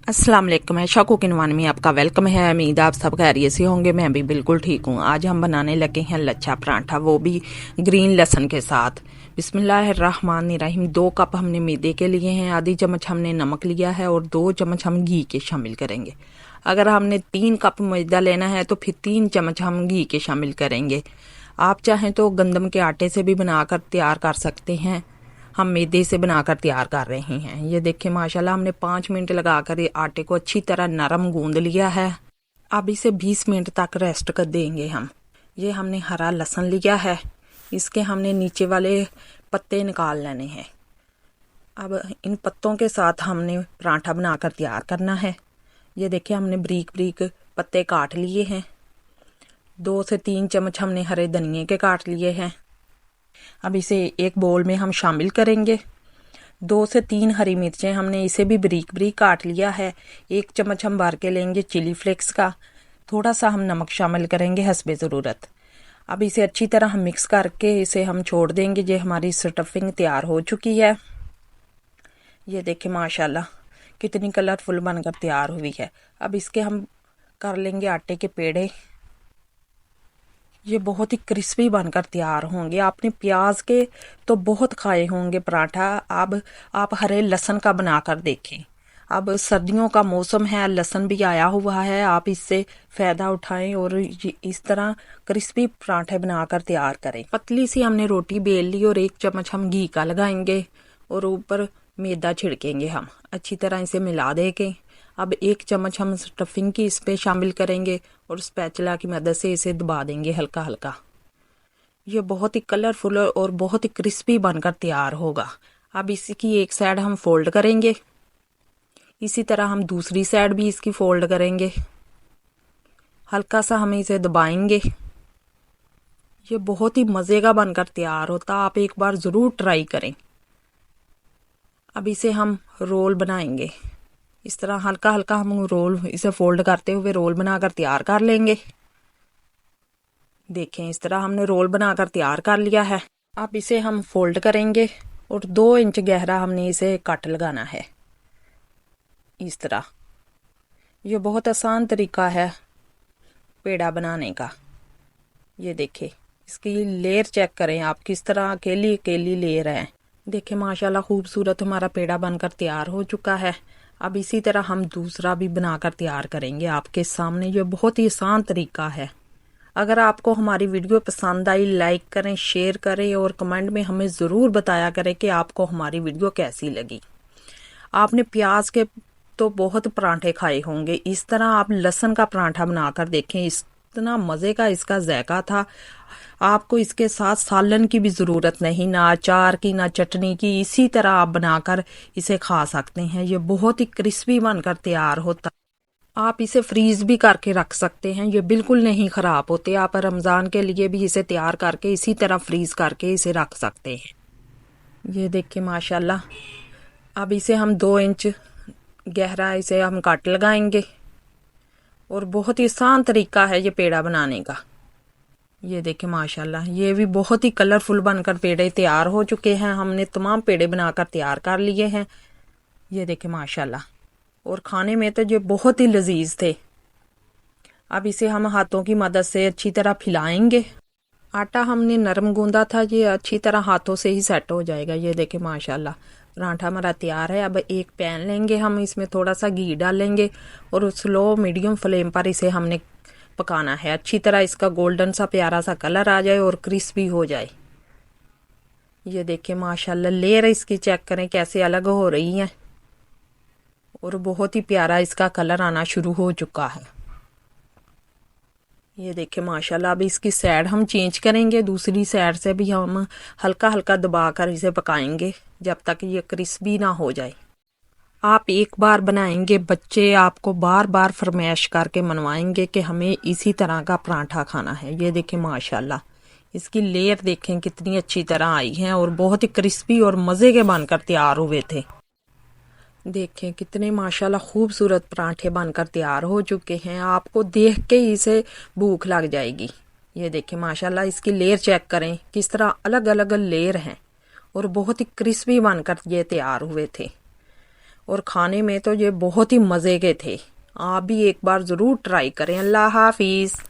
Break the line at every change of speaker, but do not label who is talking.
अस्सलाम वालेकुम, ऐशा cooking one में आपका वेलकम है। उम्मीद आप सब खैरियत से होंगे। मैं भी बिल्कुल ठीक हूँ। आज हम बनाने लगे हैं लच्छा पराठा, वो भी ग्रीन लहसन के साथ। बिस्मिल्लाहिर्रहमानिर्रहीम। 2 कप हमने मैदे के लिए हैं, आधी चम्मच हमने नमक लिया है और 2 चम्मच हम घी के शामिल करेंगे। अगर हमने 3 कप मैदा लेना है तो फिर 3 चम्मच हम घी के शामिल करेंगे। आप चाहें तो गंदम के आटे से भी बनाकर तैयार कर सकते हैं। हम मैदे से बनाकर तैयार कर रहे हैं। ये देखिए माशाल्लाह हमने 5 मिनट लगाकर आटे को अच्छी तरह नरम गूंद लिया है। अब इसे 20 मिनट तक रेस्ट कर देंगे हम। ये हमने हरा लहसुन लिया है, इसके हमने नीचे वाले पत्ते निकाल लेने हैं। अब इन पत्तों के साथ हमने पराठा बनाकर तैयार करना है। ये देखिए हमने बारीक बारीक पत्ते काट लिए हैं। 2 से 3 चम्मच हमने हरे धनिए के काट लिए हैं। अब इसे एक बोल में हम शामिल करेंगे। 2 से 3 हरी मिर्चें हमने इसे भी बारीक बारीक काट लिया है। 1 चम्मच हम भर के लेंगे चिली फ्लेक्स का। थोड़ा सा हम नमक शामिल करेंगे हस्बे ज़रूरत। अब इसे अच्छी तरह हम मिक्स करके इसे हम छोड़ देंगे। ये हमारी स्टफिंग तैयार हो चुकी है। ये देखिए माशाल्लाह कितनी कलरफुल बनकर तैयार हुई है। अब इसके हम कर लेंगे आटे के पेड़े। ये बहुत ही क्रिस्पी बनकर तैयार होंगे। आपने प्याज के तो बहुत खाए होंगे पराठा, अब आप हरे लहसुन का बनाकर देखें। अब सर्दियों का मौसम है, लहसुन भी आया हुआ है, आप इससे फ़ायदा उठाएं और इस तरह क्रिस्पी पराठे बनाकर तैयार करें। पतली सी हमने रोटी बेल ली और 1 चम्मच हम घी का लगाएंगे और ऊपर मैदा छिड़केंगे। हम अच्छी तरह इसे मिला देंगे। अब 1 चम्मच हम स्टफिंग की इस पे शामिल करेंगे और स्पैचुला की मदद से इसे दबा देंगे हल्का हल्का। ये बहुत ही कलरफुल और बहुत ही क्रिस्पी बनकर तैयार होगा। अब इसकी एक साइड हम फोल्ड करेंगे, इसी तरह हम दूसरी साइड भी इसकी फोल्ड करेंगे। हल्का सा हम इसे दबाएंगे। ये बहुत ही मज़े का बनकर तैयार होता, आप एक बार ज़रूर ट्राई करें। अब इसे हम रोल बनाएंगे। इस तरह हल्का हल्का हम रोल इसे फोल्ड करते हुए रोल बनाकर तैयार कर लेंगे। देखें इस तरह हमने रोल बनाकर तैयार कर लिया है। अब इसे हम फोल्ड करेंगे और 2 इंच गहरा हमने इसे कट लगाना है इस तरह। ये बहुत आसान तरीका है पेड़ा बनाने का। ये देखें इसकी लेयर चेक करें आप, किस तरह अकेली अकेली लेयर है। देखें माशाल्लाह खूबसूरत हमारा पेड़ा बनकर तैयार हो चुका है। अब इसी तरह हम दूसरा भी बनाकर तैयार करेंगे आपके सामने। ये बहुत ही आसान तरीका है। अगर आपको हमारी वीडियो पसंद आई, लाइक करें, शेयर करें और कमेंट में हमें ज़रूर बताया करें कि आपको हमारी वीडियो कैसी लगी। आपने प्याज के तो बहुत पराठे खाए होंगे, इस तरह आप लहसुन का पराठा बनाकर देखें। इतना मज़े का इसका जायका था। आपको इसके साथ सालन की भी ज़रूरत नहीं, ना अचार की ना चटनी की। इसी तरह आप बनाकर इसे खा सकते हैं। ये बहुत ही क्रिस्पी बनकर तैयार होता। आप इसे फ्रीज भी करके रख सकते हैं, ये बिल्कुल नहीं ख़राब होते। आप रमज़ान के लिए भी इसे तैयार करके इसी तरह फ्रीज करके इसे रख सकते हैं। ये देखिए माशाल्लाह। अब इसे हम 2 इंच गहरा इसे हम कट लगाएंगे और बहुत ही आसान तरीका है ये पेड़ा बनाने का। ये देखिए माशाल्लाह ये भी बहुत ही कलरफुल बनकर पेड़े तैयार हो चुके हैं। हमने तमाम पेड़े बनाकर तैयार कर लिए हैं। ये देखिए माशाल्लाह, और खाने में तो ये बहुत ही लजीज थे। अब इसे हम हाथों की मदद से अच्छी तरह फैलाएंगे। आटा हमने नरम गूंदा था, ये अच्छी तरह हाथों से ही सेट हो जाएगा। ये देखिए माशाल्लाह पराठा हमारा तैयार है। अब एक पैन लेंगे, हम इसमें थोड़ा सा घी डालेंगे और स्लो मीडियम फ्लेम पर इसे हमने पकाना है। अच्छी तरह इसका गोल्डन सा प्यारा सा कलर आ जाए और क्रिस्पी हो जाए। ये देखिए माशाल्लाह लेयर इसकी चेक करें कैसे अलग हो रही है और बहुत ही प्यारा इसका कलर आना शुरू हो चुका है। ये देखिए माशाल्लाह। अब इसकी साइड हम चेंज करेंगे, दूसरी साइड से भी हम हल्का हल्का दबाकर इसे पकाएंगे जब तक ये क्रिस्पी ना हो जाए। आप एक बार बनाएंगे, बच्चे आपको बार बार फरमाइश करके मनवाएंगे कि हमें इसी तरह का पराठा खाना है। ये देखें माशाल्लाह इसकी लेयर देखें कितनी अच्छी तरह आई है और बहुत ही क्रिस्पी और मज़े के बनकर तैयार हुए थे। देखें कितने माशाल्लाह खूबसूरत पराठे बनकर तैयार हो चुके हैं। आपको देख के ही इसे भूख लग जाएगी। ये देखें माशाल्लाह इसकी लेयर चेक करें किस तरह अलग अलग लेयर हैं और बहुत ही क्रिस्पी बनकर ये तैयार हुए थे। اور کھانے میں تو یہ بہت ہی مزے کے تھے. آپ بھی ایک بار ضرور ٹرائی کریں. اللہ حافظ.